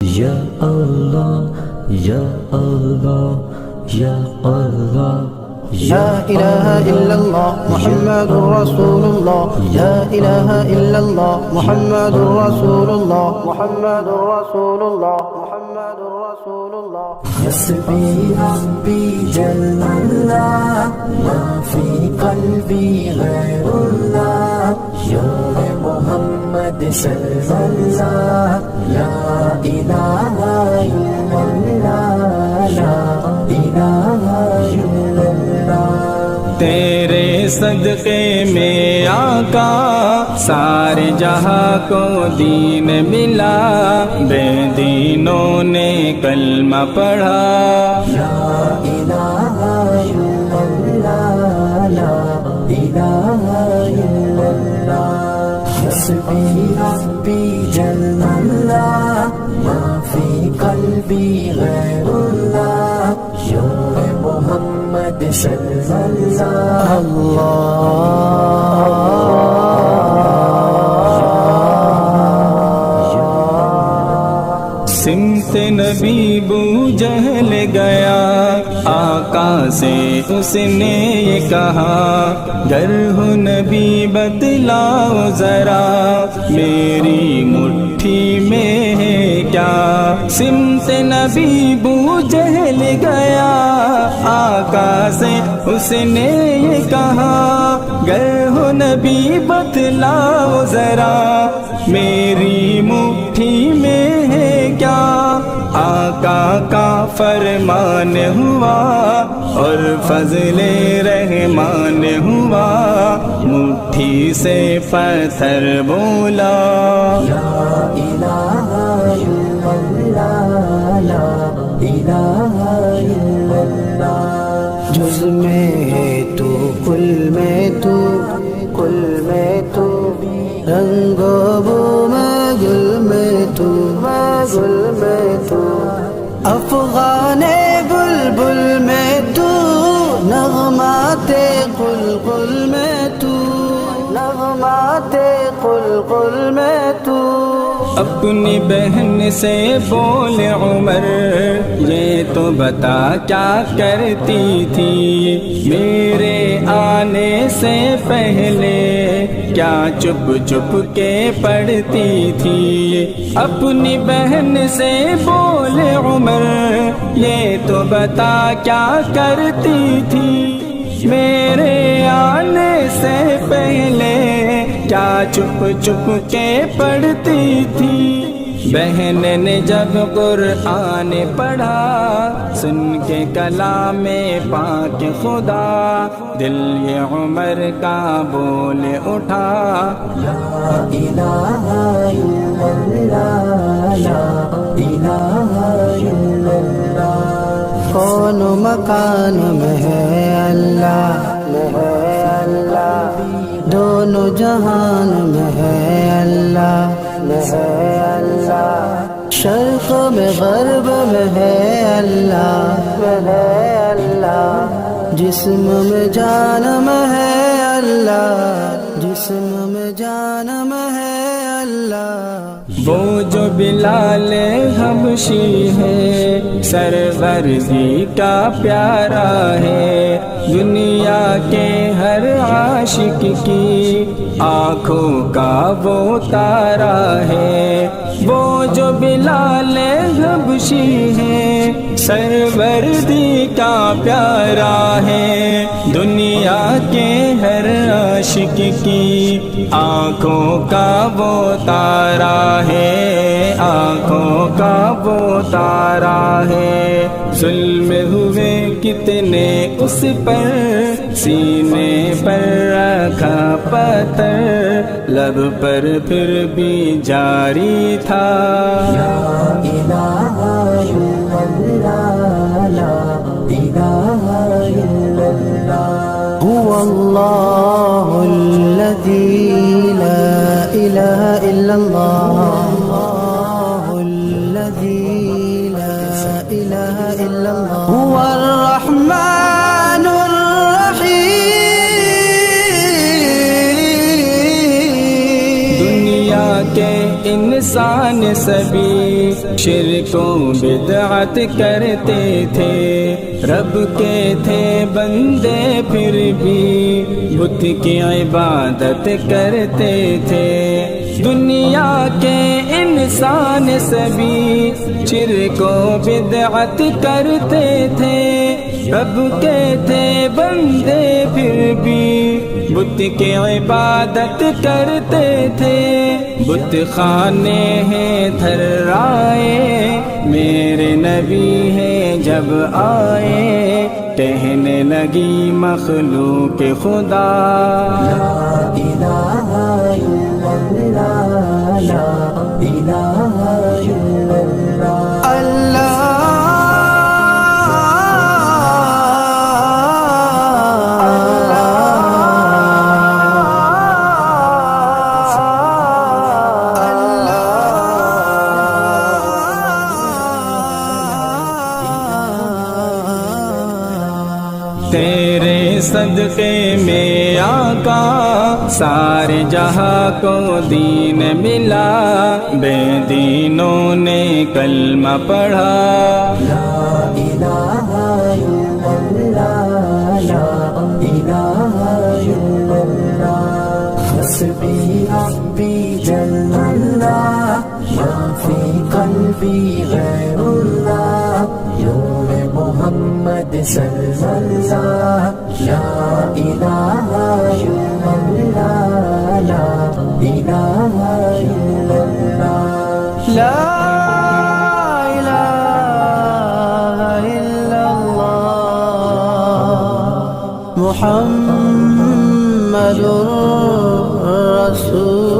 Ya Allah, Ya Allah, Ya Allah. لا إله إلا الله محمد رسول الله لا إله إلا الله محمد رسول الله محمد رسول الله محمد رسول الله حسبي ربي جل الله ما في قلبي غير الله يا محمد صلى الله لا إله إلا الله لا إله إلا الله تیرے صدقے میں آقا سارے جہاں کو دین ملا، بے دینوں نے کلمہ پڑھا۔ لا الہ الا اللہ لا الہ الا اللہ حسبی ربی جل اللہ ما فی قلبی غیر اللہ یا محمد صلی اللہ سمت نبی بو جہل گیا، آقا سے اس نے یہ کہا، گر ہو نبی بتلاؤ ذرا میری مٹھی میں ہے کیا۔ سمت نبی بو جہل گیا، آقا سے اس نے یہ کہا، گر ہو نبی بتلاؤ ذرا میری مٹھی میں ہے کیا۔ آقا کا فرمان ہوا اور فضل رحمان ہوا، مٹھی سے پتھر بولا۔ لا الہ الا اللہ لا الہ الا اللہ جز میں ہے تو کل میں تو کل میں تو رنگ و بو میں گل میں تو میں گل میں تو افغان بلبل میں تو نغمات قلقل میں تو نغمات قلقل میں تو۔ اپنی بہن سے بولے عمر، یہ تو بتا کیا کرتی تھی میرے آنے سے پہلے، کیا چپ چپ کے پڑھتی تھی۔ اپنی بہن سے بولے عمر، یہ تو بتا کیا کرتی تھی میرے آنے سے پہلے، کیا چپ چپ کے پڑھتی تھی۔ بہن نے جب قرآن پڑھا، سن کے کلام پاک خدا، دل یہ عمر کا بول اٹھا۔ لا الہ الا اللہ لا الہ الا اللہ کون مکان میں ہے اللہ میں ہے اللہ، دونوں جہان میں ہے اللہ میں ہے اللہ، شرق میں غرب میں ہے اللہ میں ہے اللہ، جسم میں جان میں ہے اللہ جسم میں جان میں ہے اللہ۔ وہ جو بلال حبشی ہے سروردی کا پیارا ہے، دنیا کے ہر عاشق کی آنکھوں کا وہ تارا ہے۔ وہ جو بلال حبشی ہے سروردی کا پیارا ہے، دنیا کے ہر عاشق کی آنکھوں کا وہ تارا ہے، آنکھوں کا وہ تارا ہے۔ ظلم ہوئے کتنے اس پر، سینے پر رکھا پتھر، لب پر پھر بھی جاری تھا۔ لا الہ الا اللہ لا الہ الا اللہ هو الله الذي لا إله إلا الله الذي لا إله إلا الله هو الرحمن الرحيم۔ دنیا کے انسان سبھی شرک و بدعت کرتے تھے، رب کے تھے بندے پھر بھی بت کی عبادت کرتے تھے۔ دنیا کے انسان سبھی شرک و بدعت کرتے تھے، رب کے تھے بندے پھر بھی بت کی عبادت کرتے تھے۔ بت خانے ہیں تھرائے، میرے نبی ہیں جب آئے، کہنے لگی مخلوق خدا لا الہ الا اللہ، لا الہ الا اللہ، تیرے صدقے میں آقا سارے جہاں کو دین ملا، بے دینوں نے کلمہ پڑھا۔ لا الہ الا اللہ، لا الہ الا اللہ، حسبی ربی جل اللہ، ما فی قلبی غیر اللہ، نور محمد صلی اللہ، لا الہ الا اللہ، لا الہ الا اللہ، لا الہ الا اللہ محمد رسول